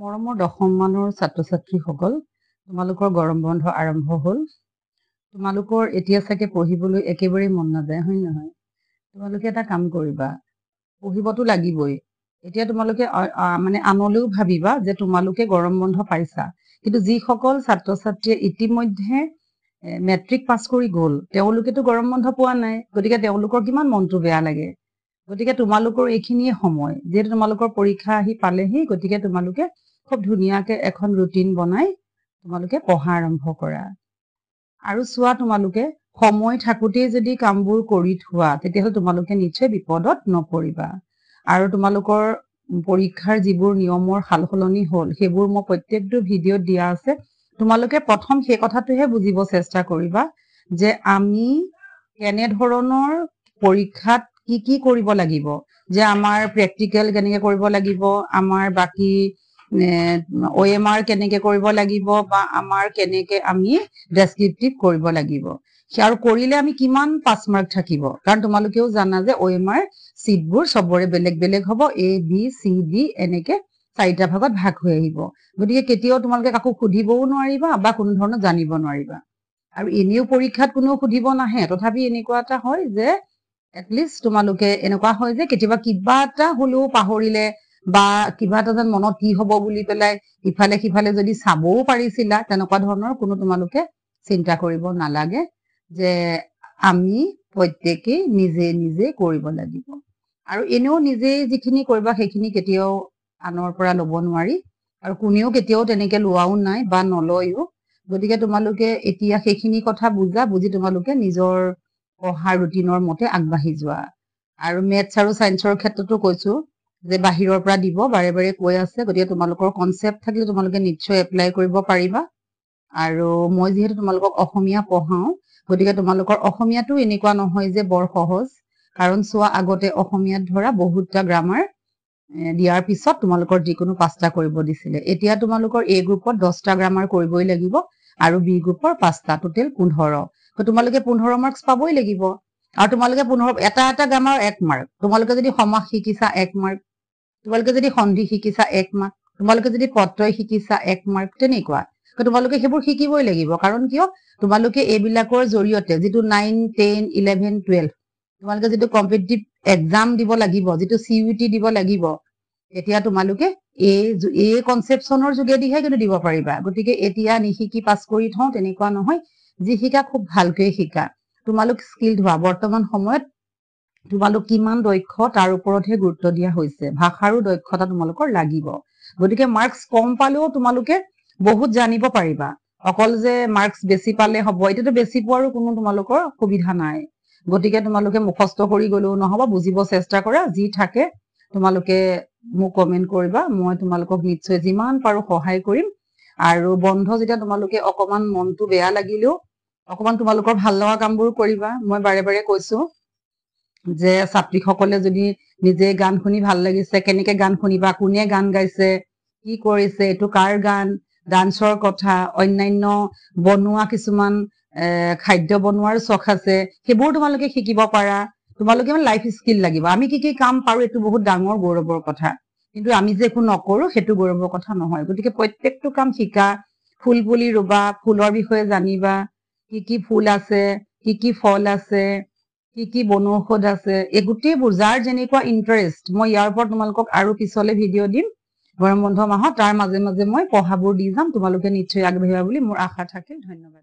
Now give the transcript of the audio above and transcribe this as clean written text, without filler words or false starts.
মৰমৰ দশম মানৰ ছাত্ৰ ছাত্ৰীসকল তোমালোকৰ গৰম বন্ধ আৰম্ভ হ'ল তোমালোকৰ এতিয়া চাগে পঢ়িবলৈ একেবাৰে মন নাযায় হয় নহয় তোমালোকে এটা কাম কৰিবা পঢ়িবতো লাগিবই এতিয়া তোমালোকে মানে আনলৈও ভাবিবা যে তোমালোকে গৰম বন্ধ পাইছা কিন্তু যিসকল ছাত্ৰ ছাত্ৰীয়ে ইতিমধ্যে মেট্ৰিক পাছ কৰি গ'ল তেওঁলোকেতো গৰম বন্ধ পোৱা নাই গতিকে তেওঁলোকৰ কিমান মনটো বেয়া লাগে গতিকে তোমালোকৰ এইখিনিয়ে সময় যেহেতু তোমালোকৰ পৰীক্ষা আহি পালেহি গতিকে তোমালোকে খুব ধুনীয়াকে এখন ৰুটিন বনাই তোমালোকে পঢ়া আৰম্ভ কৰা আৰু চোৱা তোমালোকে সময় থাকোতেই যদি কামবোৰ কৰি থোৱা তেতিয়াহ'লে তোমালোকে নিশ্চয় বিপদত নপৰিবা আৰু তোমালোকৰ পৰীক্ষাৰ যিবোৰ নিয়মৰ সালসলনি হ'ল সেইবোৰ মই প্ৰত্যেকটো ভিডিঅ'ত দিয়া আছে তোমালোকে প্ৰথম সেই কথাটোহে বুজিব চেষ্টা কৰিবা যে আমি কেনে ধৰণৰ পৰীক্ষাত কি কৰিব লাগিব যে আমাৰ প্ৰেক্টিকেল কেনেকে কৰিব লাগিব আমাৰ বাকি OMR কেনেকে কৰিব লাগিব বা আমাৰ কেনেকে আমি ডেসক্ৰিপটিভ কৰিব লাগিব আৰু কৰিলে আমি কিমান পাছ মাৰ্ক থাকিব কাৰণ তোমালোকেও জানা যে OMR সিটবোৰ সবৰে বেলেগ বেলেগ হ'ব A B C D এনেকে চাৰিটা ভাগত ভাগ হৈ আহিব গতিকে কেতিয়াও তোমালোকে কাকো সুধিবও নোৱাৰিবা বা কোনো ধৰণৰ জানিব নোৱাৰিবা আৰু এনেও পৰীক্ষাত কোনো সুধিব নাহে তথাপি এনেকুৱা এটা হয় যে এটলিষ্ট তোমালোকে এনেকুৱা হয় যে কেতিয়াবা কিবা এটা হলেও পাহৰিলে বা কিবা এটা যেন মনত কি হ'ব বুলি পেলাই ইফালে সিফালে যদি চাবও পাৰিছিলা তেনেকুৱা ধৰণৰ কোনো তোমালোকে চিন্তা কৰিব নালাগে যে আমি প্ৰত্যেকই নিজে নিজে কৰিব লাগিব আৰু এনেও নিজে যিখিনি কৰিবা সেইখিনি কেতিয়াও আনৰ পৰা ল'ব নোৱাৰি আৰু কোনেও কেতিয়াও তেনেকে লোৱাও নাই বা নলয়ও গতিকে তোমালোকে এতিয়া সেইখিনি কথা বুজি তোমালোকে নিজৰ পঢ়া ৰুটিনৰ মতে আগবাঢ়ি যোৱা আৰু মেথছ আৰু সায়েন্সৰ ক্ষেত্ৰতো কৈছো যে বাহিৰৰ পৰা দিব বাৰে বাৰে কৈ আছে গতিকে তোমালোকৰ কনসেপ্ট থাকিলে তোমালোকে নিশ্চয় এপ্লাই কৰিব পাৰিবা আৰু মই যেহেতু তোমালোকক অসমীয়া পঢ়াও গতিকে তোমালোকৰ অসমীয়াটো এনেকুৱা নহয় যে বৰ সহজ কাৰণ চোৱা আগতে অসমীয়াত ধৰা বহুতটা গ্ৰামাৰ দিয়াৰ পিছত তোমালোকৰ যিকোনো পাঁচটা কৰিব দিছিলে এতিয়া তোমালোকৰ A গ্ৰুপত 10টা গ্ৰামাৰ কৰিবই লাগিব আৰু B গ্ৰুপৰ 5টা টোটেল 15 তো তোমালোকে 15 মাৰ্কস পাবই লাগিব আৰু তোমালোকে 15 এটা গ্ৰামাৰ 1 মাৰ্ক তোমালোকে যদি সমাস শিকিছা 1 মাৰ্ক তোমালোকে যদি সন্ধি শিকিছা 1 মাৰ্ক তোমালোকে যদি পত্ৰই শিকিছা 1 মাৰ্ক তেনেকুৱা তো তোমালোকে সেইবোৰ শিকিবই লাগিব কাৰণ কিয় তোমালোকে এইবিলাকৰ জৰিয়তে যেটো 9 10 11 12 তোমালোকে যেটো কম্পিটিটিভ এক্সাম দিব লাগিব যেটো CUET দিব লাগিব এতিয়া তোমালোকে এই কনসেপচনৰ যোগেদিহে কিন্তু দিব পাৰিবা গতিকে এতিয়া নিশিকি পাছ কৰি থওঁ তেনেকুৱা নহয় যি শিকা খুব ভালকৈ শিকা তোমালোক স্কিলড হোৱা বৰ্তমান সময়ত তোমালোক কিমান দক্ষ তাৰ ওপৰতহে গুৰুত্ব দিয়া হৈছে ভাষাৰো দক্ষতা তোমালোকৰ লাগিব গতিকে মাৰ্কস কম পালেও তোমালোকে বহুত জানিব পাৰিবা অকল যে মাৰ্কস বেছি পালে হ'ব এটাতো বেছি পোৱাৰো কোনো তোমালোকৰ সুবিধা নাই গতিকে তোমালোকে মুখস্থ কৰি গলেও নহব বুজিব চেষ্টা কৰা যি থাকে তোমালোকে মোক কমেন্ট কৰিবা মই তোমালোকক নিশ্চয় যিমান পাৰো সহায় কৰিম আৰু বন্ধ যেতিয়া তোমালোকে অকমান মনটো বেয়া লাগিলেও অকমান তোমালোকৰ ভাল লগা কামবোৰ কৰিবা মই বাৰে বাৰে কৈছো যে ছাত্ৰীসকলে যদি নিজে গান শুনি ভাল লাগিছে কেনেকে গান শুনিবা কোনে গান গাইছে কি কৰিছে এটো কাৰ গান ডান্সৰ কথা অন্যান্য বনোৱা কিছুমান খাদ্য বনোৱাৰ চখ আছে সেইবোৰ তোমালোকে শিকিব পাৰা তোমালোকে মানে লাইফ স্কিল লাগিব আমি কি কাম পাৰো এটো বহুত ডাঙৰ গৌৰৱৰ কথা কিন্তু আমি যে একো নকৰো হেতু গৌৰৱৰ কথা নহয় গতিকে প্ৰত্যেকটো কাম শিকা ফুল পুলি ৰুবা ফুলৰ বিষয়ে জানিবা কি ফুল আছে কি ফল আছে কি বনৌষধ আছে এই গুটেইবোৰ যাৰ যেনেকুৱা ইন্টাৰেষ্ট মই ইয়াৰ ওপৰত তোমালোকক আৰু পিছলে ভিডিঅ' দিম গৰম বন্ধ মাহত তাৰ মাজে মাজে মই পঢ়াবোৰ দি যাম তোমালোকে নিশ্চয় আগবাঢ়িবা বুলি মোৰ আশা থাকে ধন্যবাদ